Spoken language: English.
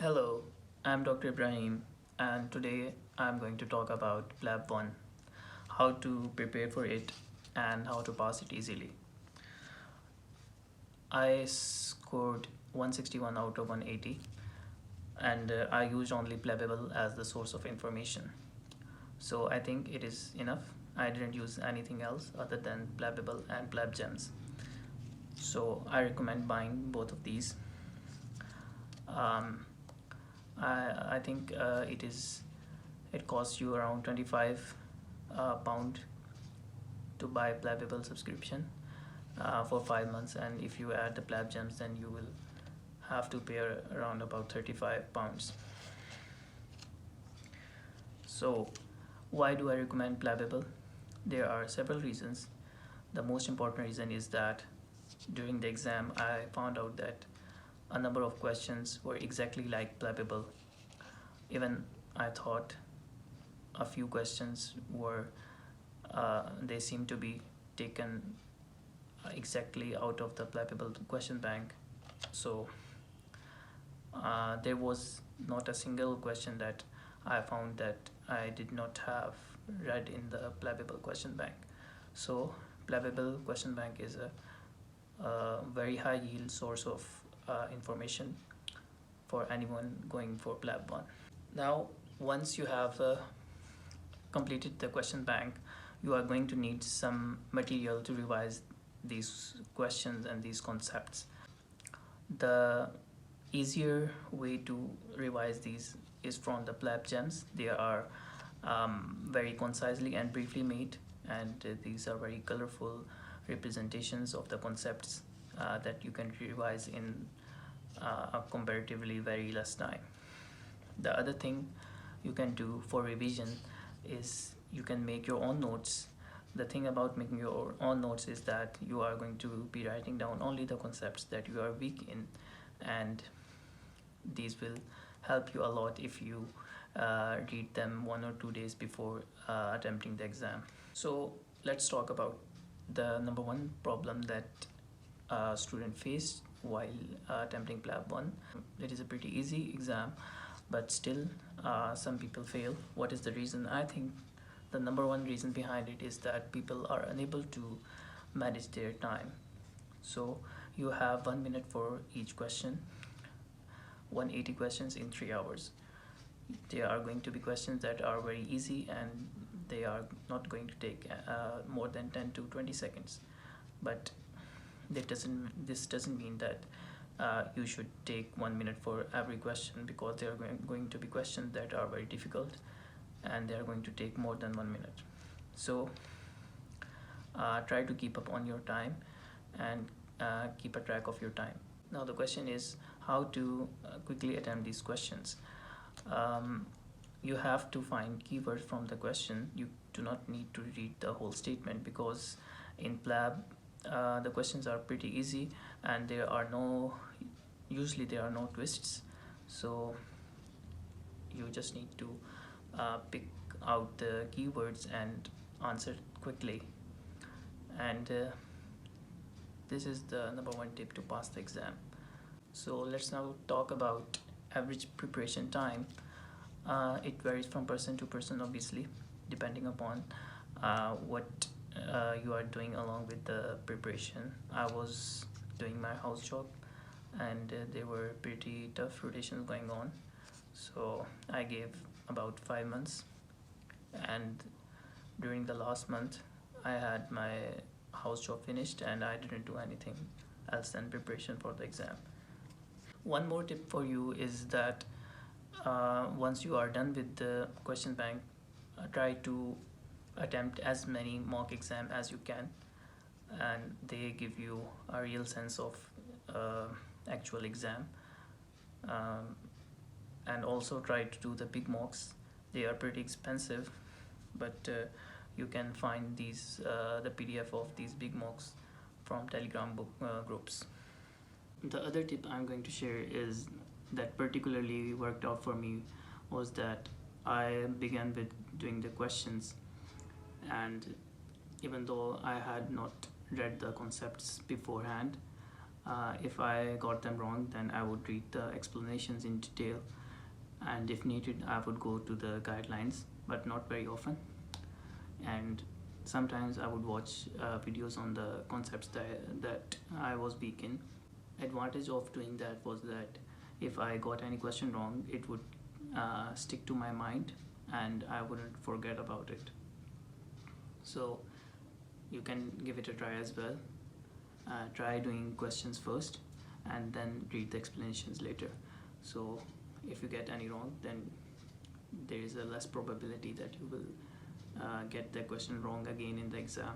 Hello, I'm Dr. Ibrahim, and today I'm going to talk about PLAB 1, how to prepare for it, and how to pass it easily. I scored 161 out of 180, and I used only PLABable as the source of information. So I think it is enough. I didn't use anything else other than PLABable and PLAB gems. So I recommend buying both of these. Um, I think it costs you around 25 pound to buy PLABable subscription for 5 months, and if you add the PLAB gems then you will have to pay around about 35 pounds. So why do I recommend PLABable? There are several reasons. The most important reason is that during the exam I found out that a number of questions were exactly like PLABable. Even I thought a few questions were they seem to be taken exactly out of the PLABable question bank. So there was not a single question that I found that I did not have read in the PLABable question bank. So PLABable question bank is a very high yield source of information for anyone going for PLAB 1. Now once you have completed the question bank, you are going to need some material to revise these questions and these concepts. The easier way to revise these is from the PLAB gems. They are very concisely and briefly made, and these are very colorful representations of the concepts that you can revise in a comparatively very less time. The other thing you can do for revision is you can make your own notes. The thing about making your own notes is that you are going to be writing down only the concepts that you are weak in, and these will help you a lot if you read them 1 or 2 days before attempting the exam. So let's talk about the number one problem that a student faced while attempting PLAB 1. It is a pretty easy exam, but still some people fail. What is the reason? I think the number one reason behind it is that people are unable to manage their time. So you have 1 minute for each question, 180 questions in 3 hours. There are going to be questions that are very easy and they are not going to take more than 10 to 20 seconds. But this doesn't mean that you should take 1 minute for every question, because there are going to be questions that are very difficult and they are going to take more than 1 minute. So try to keep up on your time and keep a track of your time. Now the question is how to quickly attempt these questions. You have to find keywords from the question. You do not need to read the whole statement, because in PLAB the questions are pretty easy and usually there are no twists. So you just need to pick out the keywords and answer quickly. And this is the number one tip to pass the exam. So let's now talk about average preparation time. It varies from person to person, obviously, depending upon what you are doing along with the preparation. I was doing my house job and there were pretty tough rotations going on, so I gave about 5 months, and during the last month I had my house job finished and I didn't do anything else than preparation for the exam. One more tip for you is that once you are done with the question bank, try to attempt as many mock exam as you can, and they give you a real sense of actual exam. And also try to do the big mocks. They are pretty expensive, but you can find these the PDF of these big mocks from Telegram groups. The other tip I'm going to share is that particularly worked out for me was that I began with doing the questions, and even though I had not read the concepts beforehand, If I got them wrong, then I would read the explanations in detail, and if needed, I would go to the guidelines, but not very often. And sometimes I would watch videos on the concepts that I was weak in. Advantage of doing that was that if I got any question wrong, it would stick to my mind and I wouldn't forget about it. So you can give it a try as well. Try doing questions first and then read the explanations later. So if you get any wrong, then there is a less probability that you will get the question wrong again in the exam.